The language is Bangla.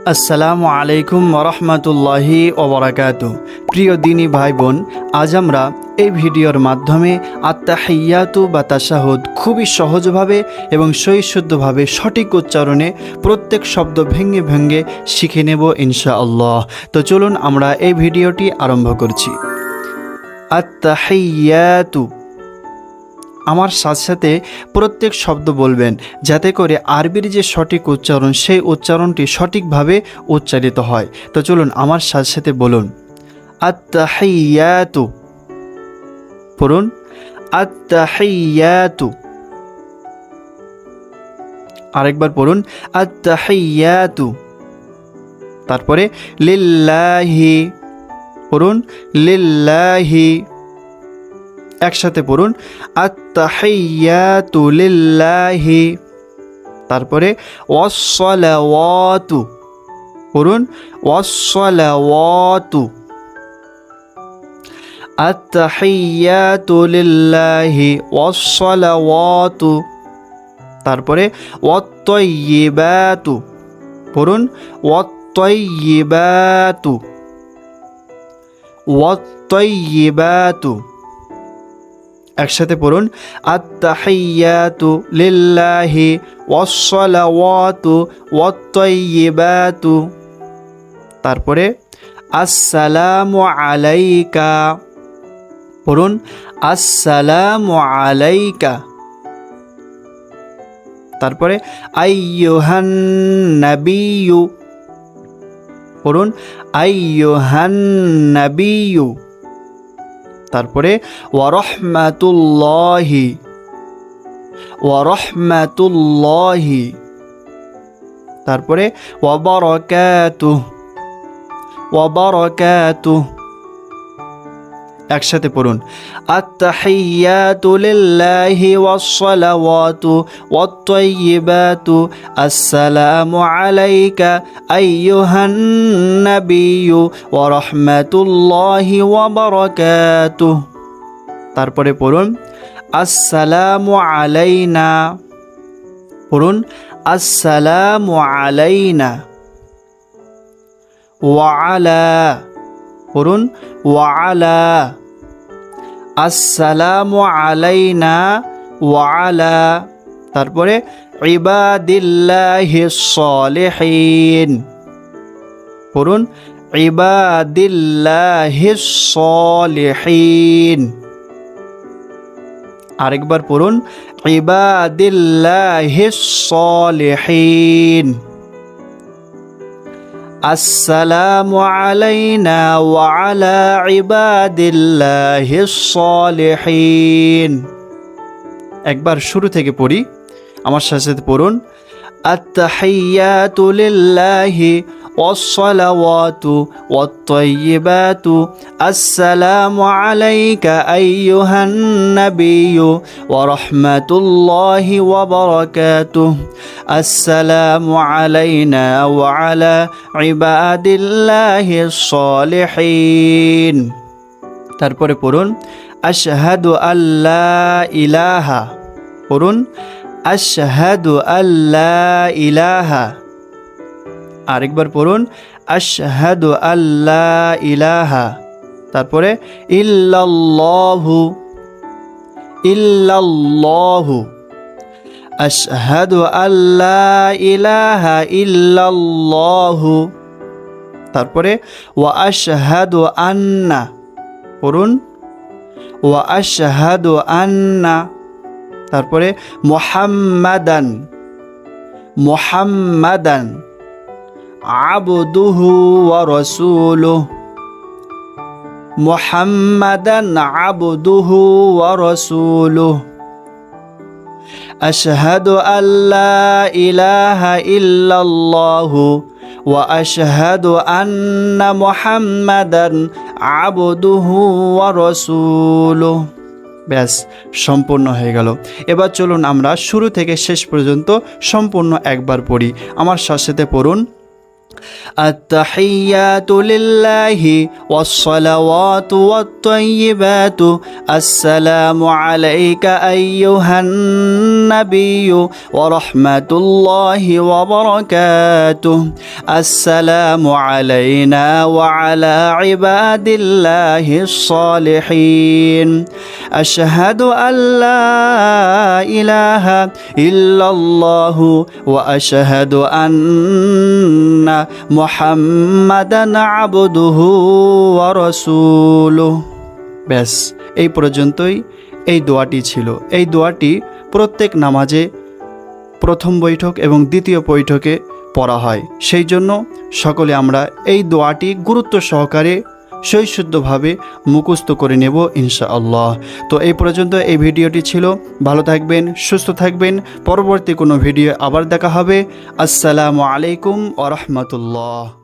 আসসালামু আলাইকুম ওরহমতুল্লাহি ওবরাকাতু। প্রিয় দিনী ভাই বোন, আজ আমরা এই ভিডিওর মাধ্যমে আত্তাহিয়াতু বা তাশাহুদ খুবই সহজভাবে এবং সহিশুদ্ধভাবে সঠিক উচ্চারণে প্রত্যেক শব্দ ভেঙে ভেঙে শিখে নেব ইনশাআল্লাহ। তো চলুন আমরা এই ভিডিওটি আরম্ভ করছি। আত্তাহিয়াতু, আমার সাথে সাথে প্রত্যেক শব্দ বলবেন, যাতে করে আরবির যে সঠিক উচ্চারণ সেই উচ্চারণটি সঠিকভাবে উচ্চারিত হয়। তো চলুন আমার সাথে সাথে বলুন, আত্তাহিয়াতু। পড়ুন, আত্তাহিয়াতু। আরেকবার পড়ুন, আত্তাহিয়াতু। তারপরে লিল্লাহি, পড়ুন লিল্লাহি। একসাথে পড়ুন, আত্তাহিয়াতু লিল্লাহি। তারপরে ওয়াসসালাওয়াতু, পড়ুন ওয়াসসালাওয়াতু। আত্তাহিয়াতু লিল্লাহি ওয়াসসালাওয়াতু। তারপরে ওয়াত্তাইয়িবাতু, পড়ুন ওয়াত্তাইয়িবাতু, ওয়াত্তাইয়িবাতু। একসাথে পড়ুন, আত্তাহিয়াতু লিল্লাহি ওয়াসসালাওয়াতু ওয়াত্তাইয়িবাতু। তারপরে আসসালামু আলাইকা, পড়ুন আসসালামু আলাইকা। তারপরে আইয়ুহান নাবিয়্যু, পড়ুন আইয়ুহান নাবিয়্যু। তারপরে ওয়ারহমাতুল্লাহি, ওয়ারহমাতুল্লাহি। তারপরে ওয়াবারাকাতুহু, ওয়াবারাকাতুহু। একসাথে পড়ুন, আত্তাহিয়াতু লিল্লাহি ওয়াসসালাওয়াতু ওয়াত্তাইয়িবাতু। আসসালামু আলাইকা আইয়ুহান নাবিয়্যু ওয়া রাহমাতুল্লাহি ওয়া বারাকাতুহু। তারপরে পড়ুন, আসসালামু আলাইনা, পড়ুন আসসালামু আলাইনা। ওয়া আলা, পড়ুন ওয়া আলা। আসসালামু আলাইনা ওয়া আলা। তারপরে ইবাদিল্লাহিস সালিহিন, পড়ুন ইবাদিল্লাহিস সালিহিন। আরেকবার পড়ুন, ইবাদিল্লাহিস সালিহিন। আসসালামু আলাইনা ওয়া আলা ইবাদিল্লাহিস সালিহিন। একবার শুরু থেকে পড়ি, আমার সাথে সাথে পড়ুন, আত্তাহিয়াতু লিল্লাহি ওয়াসসালাওয়াতু ওয়াত্তাইয়িবাতু। আসসালামু আলাইকা আইয়ুহান নাবিয়্যু ওয়া রাহমাতুল্লাহি ওয়া বারাকাতুহু। আসসালামু আলাইনা ওয়া আলা ইবাদিল্লাহিস সালিহিন। তারপরে পড়ুন, আশহাদু আল্লা ইলাহা, পড়ুন আশহাদু আল্লা ইলাহা। আরেকবার পড়ুন, আশহাদু আল্লা ইলাহা। তারপরে ইল্লাল্লাহু, ইল্লাল্লাহু। আশহাদু আল্লা ইলাহা ইল্লাল্লাহু। তারপরে ওয়া আশহাদু আন্না, পড়ুন ওয়া আশহাদু আন্না। তারপরে মুহাম্মাদান, মুহাম্মাদান আবদুহু ওয়া রাসূলুহু। মুহাম্মাদান আবদুহু ওয়া রাসূলুহু। আশহাদু আল্লা ইলাহা ইল্লাল্লাহু ওয়া আশহাদু আন্না মুহাম্মাদান আবদুহু ওয়া রাসূলুহু। ব্যাস, সম্পূর্ণ হয়ে গেল। এবার চলুন আমরা শুরু থেকে শেষ পর্যন্ত সম্পূর্ণ একবার পড়ি। আমার সাথে সাথে পড়ুন, التحيات لله والصلوات والطيبات السلام عليك أيها النبي ورحمة الله وبركاته السلام علينا وعلى عباد الله الصالحين أشهد أن لا إله إلا الله وأشهد أن محمدا عبده ورسوله ব্যাস এই পর্যন্তই এই দোয়াটি ছিল। এই দোয়াটি প্রত্যেক নামাজে প্রথম বৈঠক এবং দ্বিতীয় বৈঠকে পড়া হয়, সেই জন্য সকলে আমরা এই দোয়াটি গুরুত্ব সহকারে সৈশুদ্ধভাবে মুখস্থ করে নেব ইনশাআল্লাহ। তো এই পর্যন্ত এই ভিডিওটি ছিল। ভালো থাকবেন, সুস্থ থাকবেন। পরবর্তী কোনো ভিডিও আবার দেখা হবে। আসসালামু আলাইকুম ওয়া রাহমাতুল্লাহ।